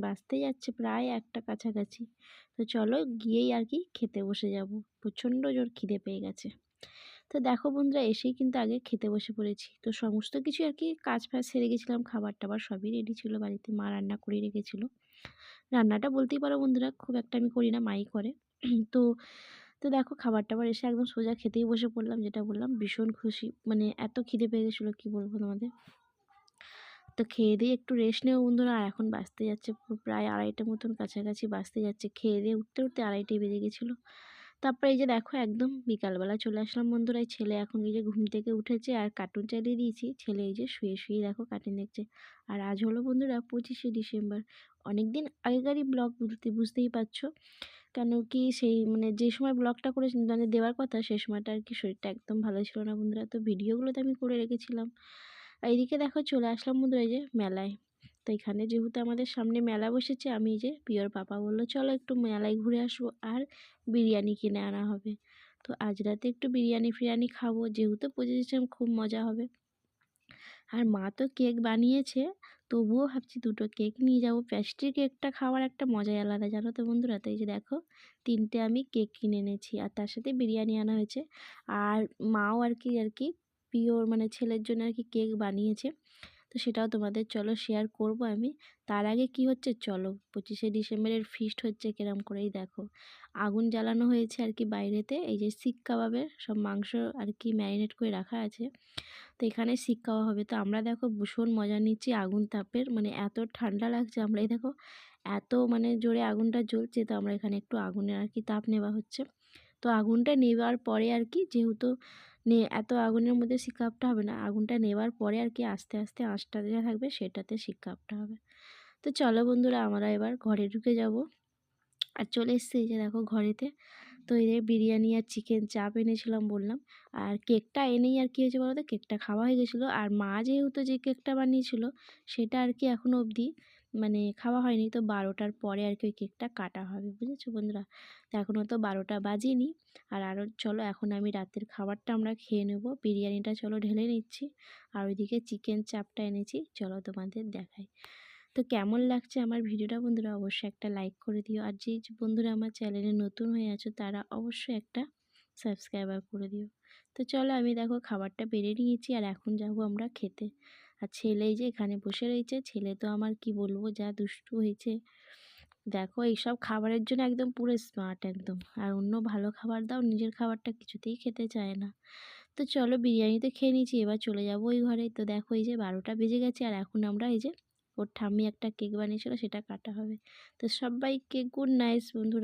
বাজতে যাচ্ছে প্রায় 1টা কাছাকাছি। তো চলো গিয়েই আর কি খেতে বসে যাব। প্রচণ্ড জোর খিদে পেয়ে গেছে। তো দেখো বন্ধুরা এসেই কিন্তু আগে খেতে বসে পড়েছি। তো সমস্ত কিছু আর কি কাজ ফাজ সেরে গেছিলাম, খাবার-টাবার সবই রেডি ছিল বাড়িতে, মা রান্না করে রেখেছিল। রান্নাটা বলতেই পারো বন্ধুরা খুব একটা আমি করি না, মাই করে। তো তো দেখো খাবার-টাবার এসে একদম সোজা খেতেই বসে পড়লাম, যেটা বললাম ভীষণ খুশি, মানে এত খিদে পেয়ে গেছিলো কি বলবো তোমাদের। তো খেয়ে দিয়ে একটু রেস্ট নেব বন্ধুরা, আর এখন বাজতে যাচ্ছে প্রায় 2:30টার মতন কাছাকাছি বাজতে যাচ্ছে। খেয়ে দিয়ে উঠতে উঠতে 2:30টাই বেজে গেছিলো। তারপরে এই যে দেখো একদম বিকালবেলা চলে আসলাম বন্ধুরা। এই ছেলে এখন এই যে ঘুম থেকে উঠেছে আর কার্টুন চালিয়ে দিয়েছি। ছেলে এই যে শুয়ে শুয়ে দেখো কার্টুন দেখছে। আর আজ হলো বন্ধুরা 25শে ডিসেম্বর। অনেক দিন আগেকারই ব্লগ, বুঝতেই পারছো। কেন কি সেই মানে যে সময় ব্লগটা করে মানে দেওয়ার কথা সেই সময়টা আর কি শরীরটা একদম ভালো ছিল না বন্ধুরা। তো ভিডিওগুলো তো আমি করে রেখেছিলাম। আর এইদিকে দেখো চলে আসলাম বন্ধুরা এই যে মেলায়। তো এখানে যেহেতু আমাদের সামনে মেলা বসেছে, আমি যে পিওর পাপা বললো চলো একটু মেলায় ঘুরে আসবো আর বিরিয়ানি কিনে আনা হবে। তো আজ রাতে একটু বিরিয়ানি ফিরিয়ানি খাবো, যেহেতু 25 খুব মজা হবে। আর মা তো কেক বানিয়েছে, তবুও ভাবছি 2টো কেক নিয়ে যাবো। প্যাস্ট্রি কেকটা খাওয়ার একটা মজাই আলাদা জানো তো বন্ধুরা। তো এই যে দেখো 3টে আমি কেক কিনে এনেছি আর তার সাথে বিরিয়ানি আনা হয়েছে। আর মাও আর কি পিওর মানে ছেলের জন্য আর কি কেক বানিয়েছে। তো সেটাও তোমাদের চলো শেয়ার করব আমি। তার আগে কি হচ্ছে চলো 25শে ডিসেম্বরের ফিস্ট হচ্ছে কেরম করেই দেখো। আগুন জ্বালানো হয়েছে আর কি বাইরেতে, এই যে শিক কাবাবের সব মাংস আর কি ম্যারিনেট করে রাখা আছে। তো এখানে শিক কাবাব হবে। তো আমরা দেখো ভীষণ মজা নিচ্ছি আগুন তাপের, মানে এত ঠান্ডা লাগছে। আমরা এই দেখো এত মানে জোরে আগুনটা জ্বলছে, তো আমরা এখানে একটু আগুনের আর কি তাপ নেওয়া হচ্ছে। তো আগুনটা নেওয়ার পরে আর কি যেহেতু এত আগুনের মধ্যে শিক কাবাবটা হবে না, আগুনটা নেওয়ার পরে আর কি আস্তে আস্তে আঁচটা যেটা থাকবে সেটাতে শিক কাবাবটা হবে। তো চলো বন্ধুরা আমরা এবার ঘরে ঢুকে যাব। আর চলে এসেছি এই যে দেখো ঘরেতে। তো এই যে বিরিয়ানি আর চিকেন চাপ এনেছিলাম বললাম। আর কেকটা এনেই আর কি হয়েছে বলো তো, কেকটা খাওয়া হয়ে গেছিলো। আর মা যেহেতু যে কেকটা বানিয়েছিল সেটা আর কি এখনও অবধি মানে খাওয়া হয়নি। তো 12টার পরে আর কি ওই কেকটা কাটা হবে, বুঝেছো বন্ধুরা। তো এখনও তো 12টা বাজেনি। আর আরও চলো এখন আমি রাতের খাবারটা আমরা খেয়ে নেবো। বিরিয়ানিটা চলো ঢেলে নিচ্ছি, আর ওইদিকে চিকেন চাপটা এনেছি চলো তোমাদের দেখাই। তো কেমন লাগছে আমার ভিডিওটা বন্ধুরা অবশ্যই একটা লাইক করে দিও। আর যে বন্ধুরা আমার চ্যানেলে নতুন হয়ে আছো তারা অবশ্যই একটা সাবস্ক্রাইবার করে দিও। তো চলো আমি দেখো খাবারটা বেড়ে নিয়েছি আর এখন যাব আমরা খেতে। আর ছেলে এই যে এখানে বসে রয়েছে, ছেলে তো আমার কি বলবো যা দুষ্টু হয়েছে। দেখো এইসব খাবারের জন্য একদম পুরো স্মার্ট একদম। আর অন্য ভালো খাবার দাও নিজের খাবারটা কিছুতেই খেতে চায় না। তো চলো বিরিয়ানি তো খেয়ে নিয়েছি, এবার চলে যাবো ওই ঘরে। তো দেখো এই যে 12টা বেজে গেছে আর এখন আমরা এই যে ওর ঠাম্মি একটা কেক বানিয়েছিল সেটা কাটা হবে। তো সবাইকে গুড নাইট বন্ধুরা।